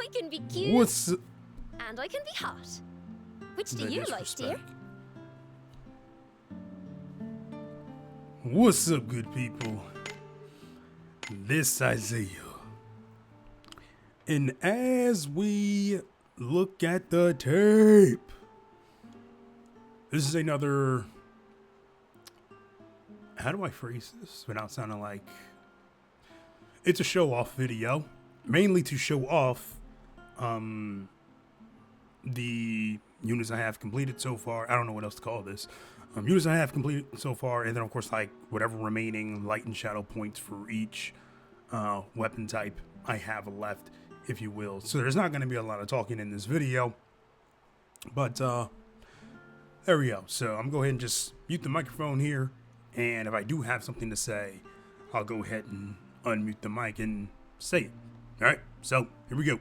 I can be cute. And I can be hot. Which do you like, dear? What's up, good people? This Isaiah. And as we look at the tape, this is another... How do I phrase this without sounding like... It's a show-off video. Mainly to show off the units I have completed so far. I don't know what else to call this. Units I have completed so far, and then of course like whatever remaining light and shadow points for each weapon type I have left, if you will. So there's not going to be a lot of talking in this video, but there we go. So I'm going to go ahead and just mute the microphone here, and if I do have something to say, I'll go ahead and unmute the mic and say it. All right, so here we go.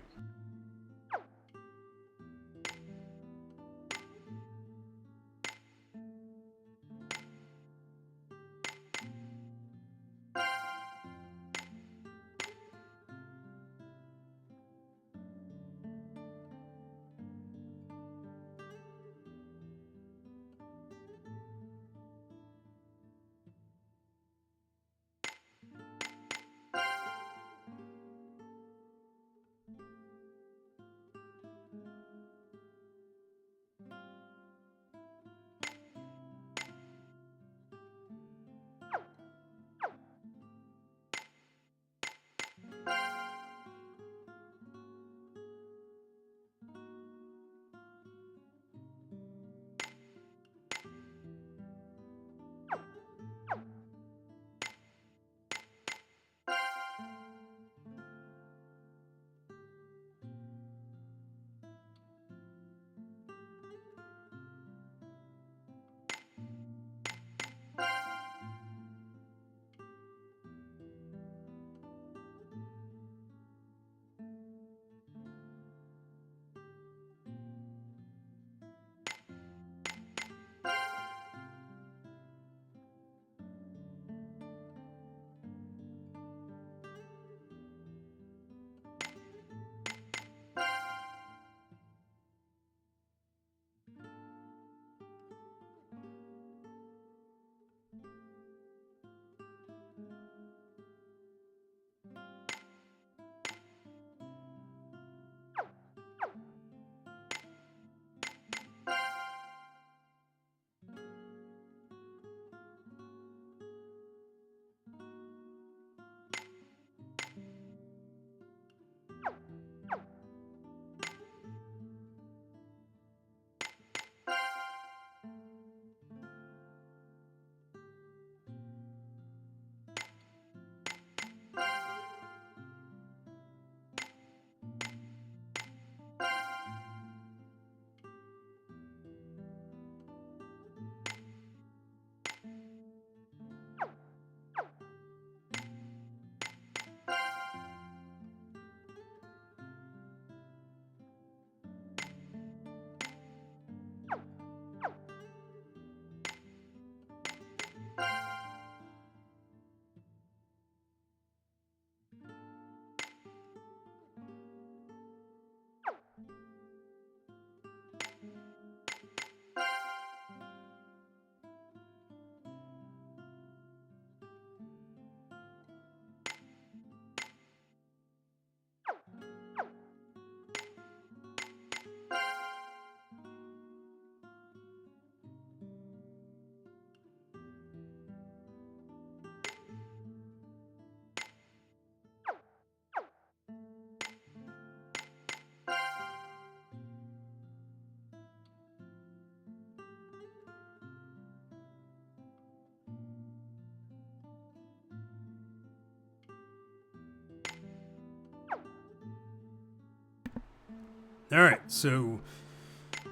Alright, so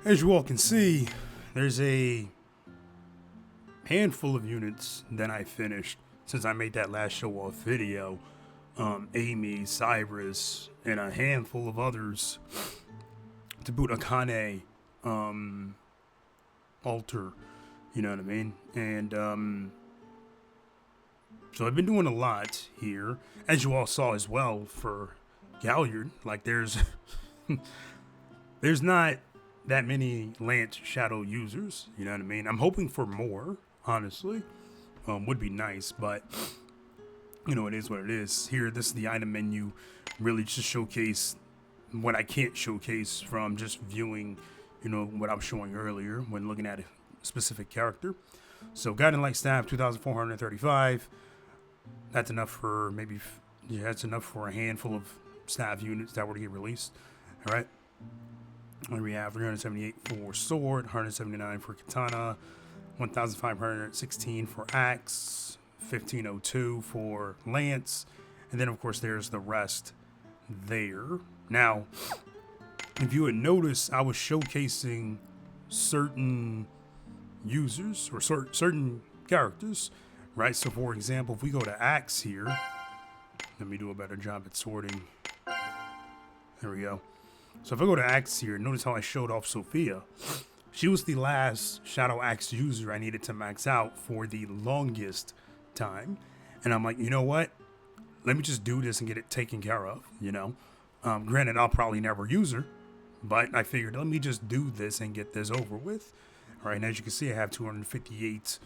as you all can see, there's a handful of units that I finished since I made that last show off video. Amy, Cyrus, and a handful of others to boot Akane altar, you know what I mean? And so I've been doing a lot here, as you all saw as well for Galliard. Like there's there's not that many Lance Shadow users. You know what I mean? I'm hoping for more, honestly. Would be nice, but you know, it is what it is. Here, this is the item menu. Really just showcase what I can't showcase from just viewing, you know, what I was showing earlier when looking at a specific character. So Guiding Light Staff, 2,435. That's enough for maybe, yeah, that's enough for a handful of staff units that were to get released. All right. And we have 378 for sword, 179 for katana, 1,516 for axe, 1,502 for lance, and then of course there's the rest there. Now, if you had noticed, I was showcasing certain users or certain characters, right? So for example, if we go to axe here, let me do a better job at sorting. There we go. So if I go to axe here, notice how I showed off Sophia. She was the last Shadow Axe user I needed to max out for the longest time. And I'm like, you know what? Let me just do this and get it taken care of, you know? Granted, I'll probably never use her, but I figured let me just do this and get this over with. All right, and as you can see, I have 258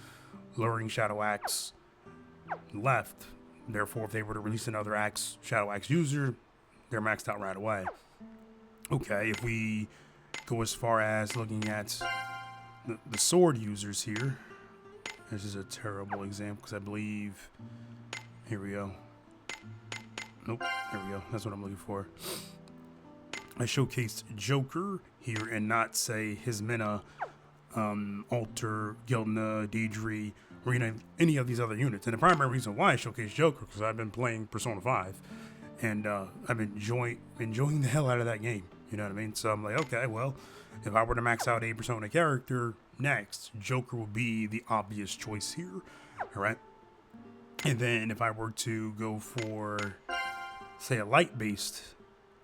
Luring Shadow Axe left. Therefore, if they were to release another Shadow Axe user, they're maxed out right away. Okay, if we go as far as looking at the sword users here, this is a terrible example because I believe, here we go. Nope, there we go. That's what I'm looking for. I showcased Joker here and not say Hismina, Alter, Gildna, Deidre, or any of these other units. And the primary reason why I showcased Joker because I've been playing Persona 5 and I've been enjoying the hell out of that game. You know what I mean? So I'm like, okay, well, if I were to max out a Persona character next, Joker would be the obvious choice here. All right. And then if I were to go for, say, a light-based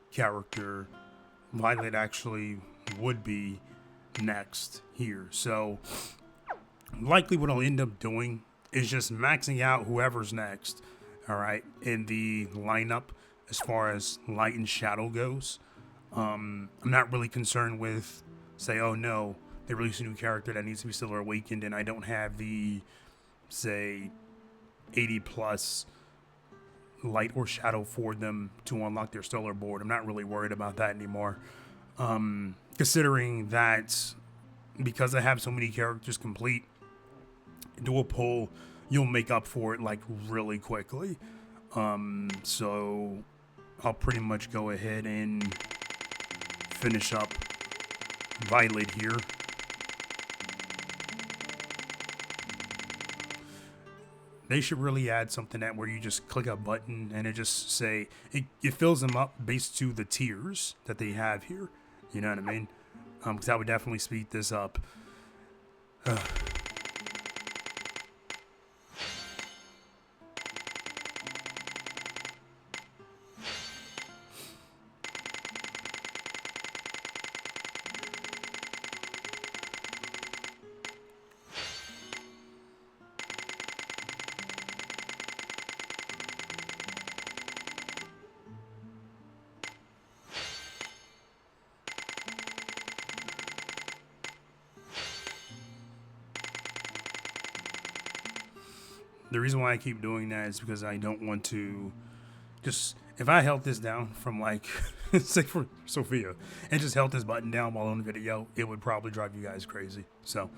character, Violet actually would be next here. So likely what I'll end up doing is just maxing out whoever's next, all right, in the lineup as far as light and shadow goes. I'm not really concerned with, say, oh no, they released a new character that needs to be Stellar Awakened and I don't have the, say, 80 plus light or shadow for them to unlock their stellar board. I'm not really worried about that anymore. Considering that because I have so many characters complete, do a pull, you'll make up for it like really quickly. So I'll pretty much go ahead and finish up Violet here. They should really add something that where you just click a button and it just say, it fills them up based to the tiers that they have here. You know what I mean? Because that would definitely speed this up. The reason why I keep doing that is because I don't want to just, if I held this down from like, say for Sophia, and just held this button down while on video, it would probably drive you guys crazy. So.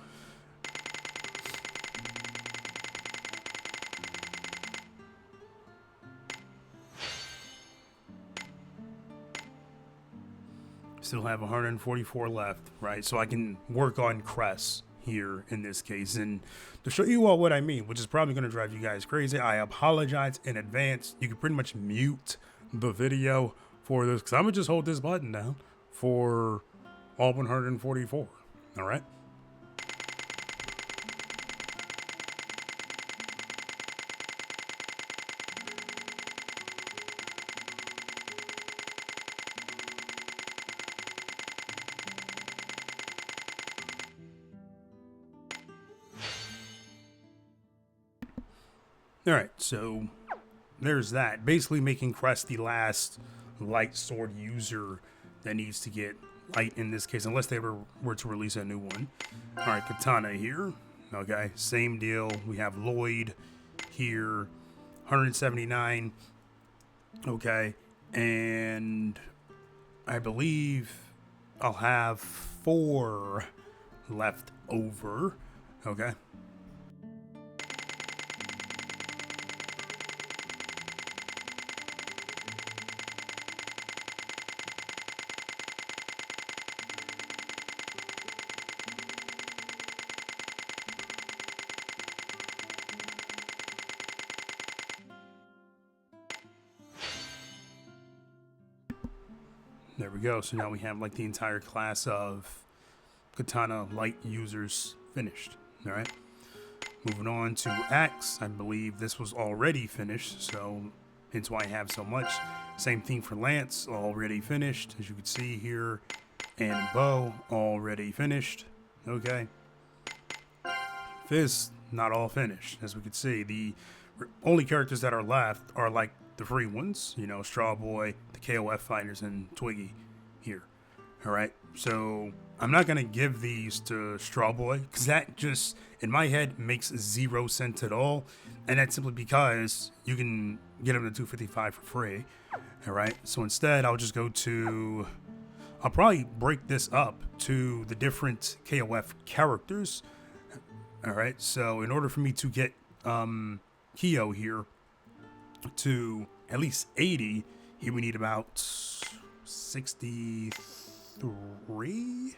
Still have 144 left, right? So I can work on Crest here in this case. And to show you all what I mean, which is probably going to drive you guys crazy, I apologize in advance. You can pretty much mute the video for this because I'm going to just hold this button down for all 144. All right. All right, so there's that. Basically making Crest the last light sword user that needs to get light in this case, unless they were to release a new one. All right, katana here. Okay, same deal. We have Lloyd here, 179. Okay, and I believe I'll have 4 left over. Okay. There we go. So now we have like the entire class of katana light users finished. All right. Moving on to axe. I believe this was already finished, so it's why I have so much. Same thing for lance, already finished, as you can see here. And bow, already finished. Okay. Fist, not all finished, as we can see. The only characters that are left are like the free ones, you know, Straw Boy, the KOF fighters, and Twiggy here. All right, so I'm not gonna give these to Straw Boy because that just, in my head, makes 0 sense at all, and that's simply because you can get him to 255 for free. All right, so instead I'll just go to, I'll probably break this up to the different KOF characters. All right, so in order for me to get Kyo here to at least 80, he would need about 63.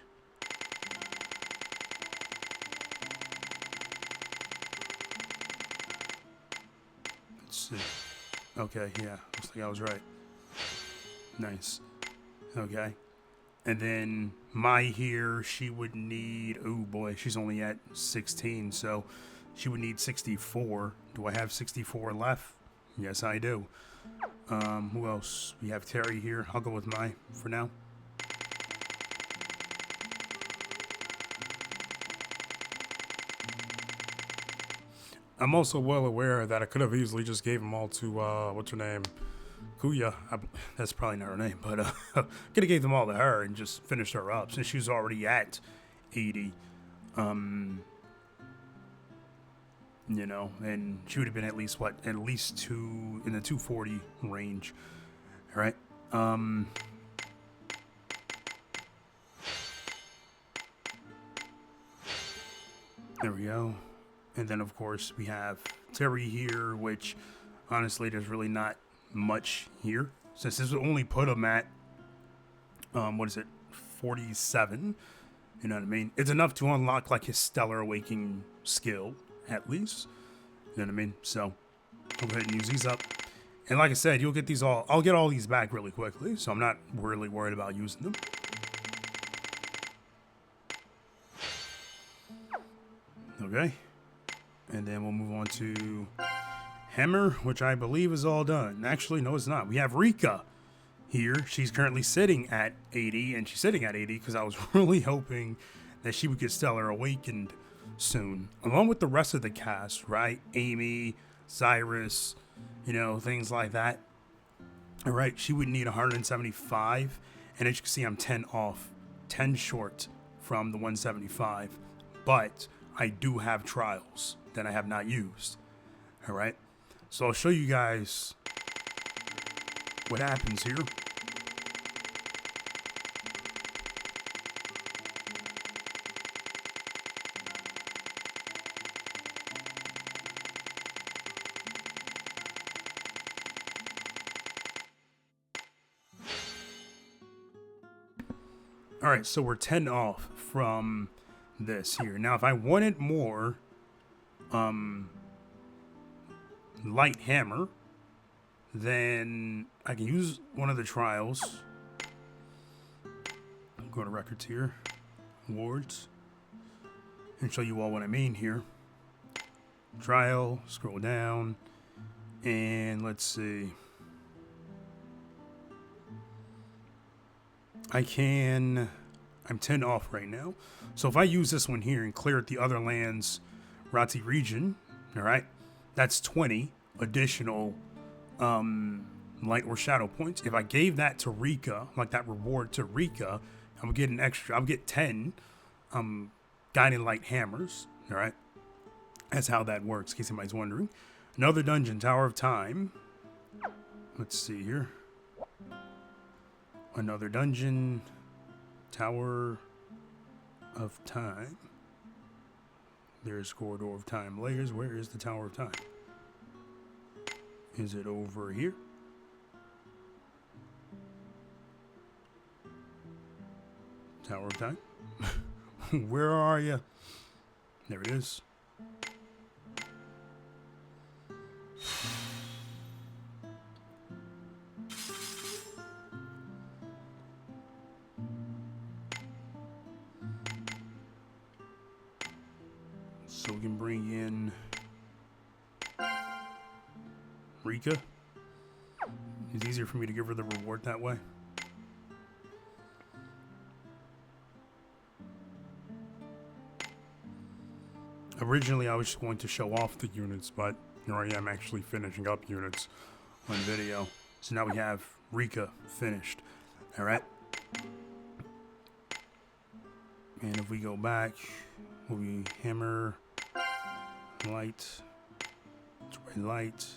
Let's see. Okay, yeah, looks like I was right. Nice. Okay. And then Mai here, she would need, oh boy, she's only at 16, so she would need 64. Do I have 64 left? Yes, I do. Who else? We have Terry here. I'll go with Mai for now. I'm also well aware that I could have easily just gave them all to, what's her name? Kuya. That's probably not her name, but could have gave them all to her and just finished her up since she was already at 80. You know, and she would have been at least what? At least 2 in the 240 range. All right. There we go. And then of course we have Terry here, which honestly there's really not much here since this would only put him at what is it, 47. You know what I mean? It's enough to unlock like his Stellar Awakening skill at least. You know what I mean? So I'll go ahead and use these up. And like I said, you'll get these all, I'll get all these back really quickly, so I'm not really worried about using them. Okay. And then we'll move on to Hammer, which I believe is all done. Actually, no, it's not. We have Rika here. She's currently sitting at 80, and she's sitting at 80 because I was really hoping that she would get Stellar Awakened soon, along with the rest of the cast, right? Amy, Cyrus, you know, things like that. All right, she would need 175, and as you can see, I'm 10 off, 10 short from the 175, but I do have trials that I have not used. All right, so I'll show you guys what happens here. All right, so we're 10 off from this here. Now, if I wanted more light hammer, then I can use one of the trials. Go to records here, awards, and show you all what I mean here. Trial, scroll down, and let's see. I'm 10 off right now. So if I use this one here and clear at the other lands Rati region, all right, that's 20 additional light or shadow points. If I gave that to Rika, like that reward to Rika, I would get an extra. I would get 10 guiding light hammers. All right, that's how that works. In case anybody's wondering. Another dungeon, Tower of Time. Let's see here. Another dungeon, Tower of Time. There's Corridor of Time layers. Where is the Tower of Time? Is it over here? Tower of Time? Where are you? There it is. So we can bring in Rika. It's easier for me to give her the reward that way. Originally, I was just going to show off the units, but here I am actually finishing up units on video. So now we have Rika finished. All right. And if we go back, we'll be hammer, light, light.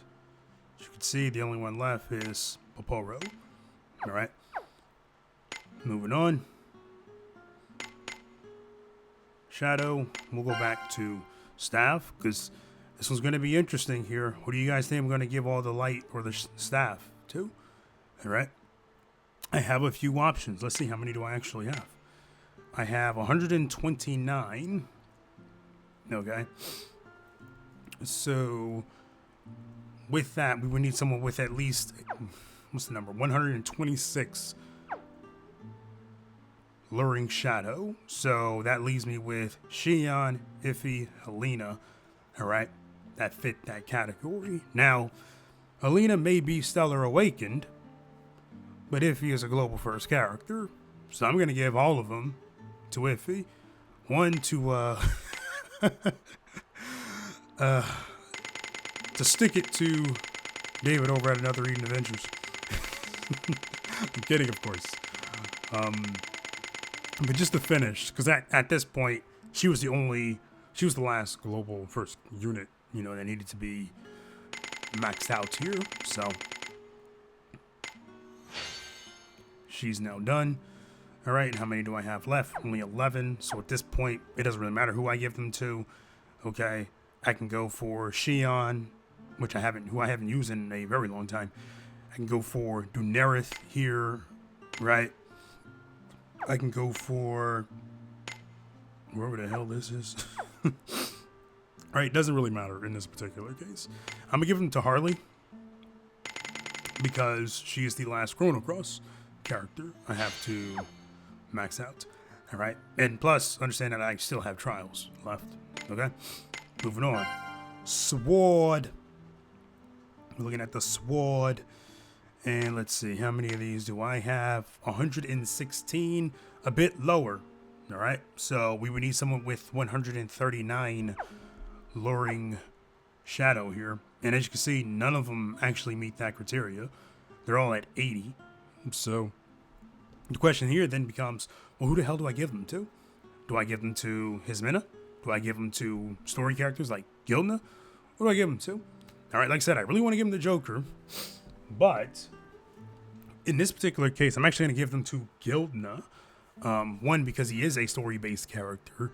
As you can see, the only one left is Poporo. All right. Moving on. Shadow. We'll go back to staff because this one's going to be interesting here. What do you guys think I'm going to give all the light or the staff to? All right. I have a few options. Let's see, how many do I actually have? I have 129. Okay. So with that, we would need someone with at least, what's the number? 126 luring shadow. So that leaves me with Xion, Iffy, Helena. All right. That fit that category. Now, Helena may be Stellar Awakened, but Iffy is a global first character. So I'm going to give all of them to Iffy. One to to stick it to David over at Another Eden Adventures. I'm kidding, of course. But just to finish, because at this point, she was the last global first unit, that needed to be maxed out here. So she's now done. All right, how many do I have left? Only 11. So at this point, it doesn't really matter who I give them to. Okay, I can go for Xion, who I haven't used in a very long time. I can go for Dunerith here, right? I can go for wherever the hell this is. Right, doesn't really matter in this particular case. I'm gonna give them to Harley because she is the last Chrono Cross character I have to max out. All right, and plus understand that I still have trials left. Okay, moving on. Sword. We're looking at the sword, and let's see, how many of these do I have? 116, a bit lower. All right, so we would need someone with 139 luring shadow here, and as you can see, none of them actually meet that criteria. They're all at 80. So the question here then becomes, well, who the hell do I give them to? Do I give them to Hismina? Do I give them to story characters like Gildna? What do I give them to? All right, like I said, I really want to give them to Joker, but in this particular case, I'm actually going to give them to Gildna. One, because he is a story-based character,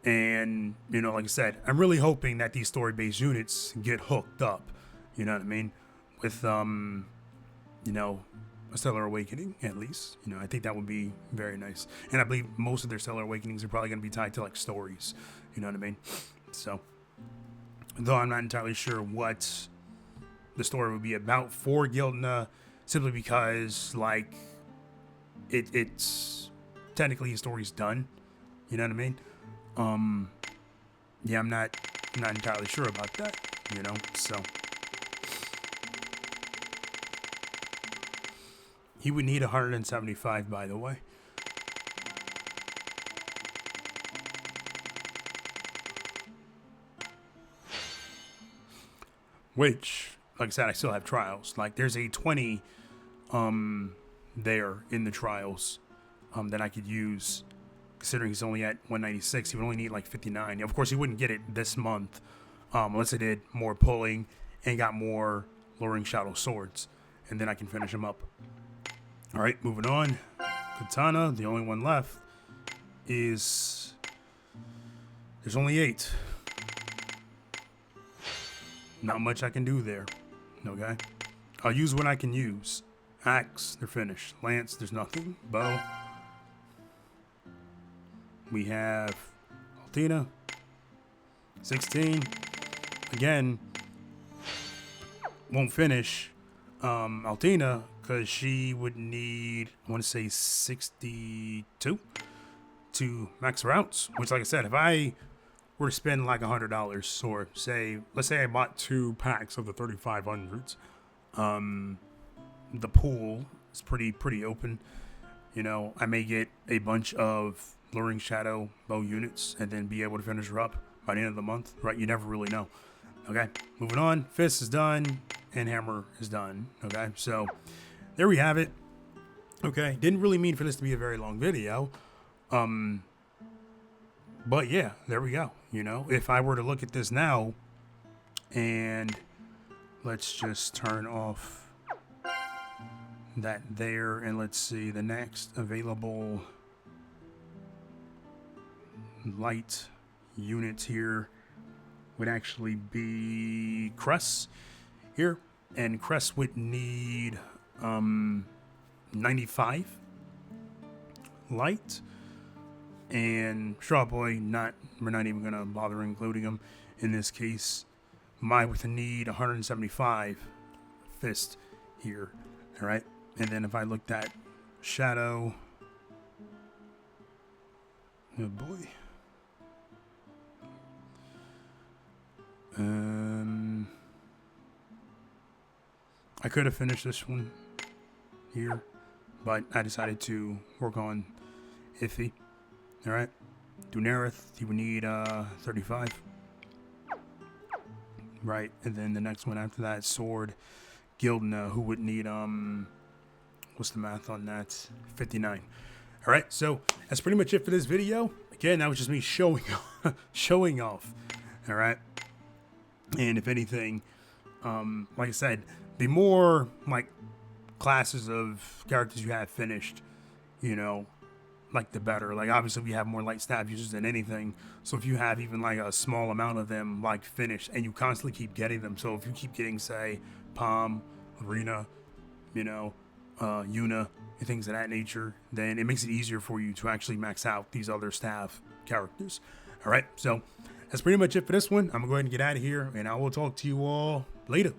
and, like I said, I'm really hoping that these story-based units get hooked up, you know what I mean, with, a Stellar Awakening, at least. I think that would be very nice. And I believe most of their Stellar Awakenings are probably going to be tied to, like, stories, you know what I mean? So, though I'm not entirely sure what the story would be about for Gildna, simply because, like, it's technically his story's done, you know what I mean? Yeah, I'm not entirely sure about that, so he would need 175, by the way. Which like I said, I still have trials. Like there's a 20 there in the trials that I could use, considering he's only at 196. He would only need like 59. Of course, he wouldn't get it this month unless I did more pulling and got more Luring Shadow swords, and then I can finish him up. All right, moving on. Katana, the only one left is, there's only 8. Not much I can do there. Okay, I'll use what I can use. Axe, they're finished. Lance, there's nothing. Bow. We have Altina, 16. Again, won't finish Altina because she would need, I want to say 62 to max her outs. Which, like I said, if I were to spend like $100, or say, let's say I bought 2 packs of the 3500s, the pool is pretty open. You know, I may get a bunch of Luring Shadow bow units and then be able to finish her up by the end of the month, right? You never really know. Okay, moving on. Fist is done and hammer is done. Okay, so there we have it. Okay, didn't really mean for this to be a very long video, but yeah, there we go. You know, if I were to look at this now, and let's just turn off that there, and let's see the next available light units here would actually be Cress here, and Cress would need 95 light, and Straw Boy, we're not even gonna bother including him in this case. My would need 175 fist here. All right, and then if I looked at Shadow, oh boy. I could have finished this one here, but I decided to work on Iffy. All right, Dunarith, he would need 35. Right, and then the next one after that, Sword Gildna, who would need what's the math on that? 59. All right, so that's pretty much it for this video. Again, that was just me showing off. All right. And if anything, like I said, the more like classes of characters you have finished, you know, like the better. Like obviously we have more light staff users than anything. So if you have even like a small amount of them like finished and you constantly keep getting them. So if you keep getting, say, Palm, Arena, you know, Yuna, and things of that nature, then it makes it easier for you to actually max out these other staff characters. All right, so that's pretty much it for this one. I'm gonna go ahead and get out of here, and I will talk to you all later.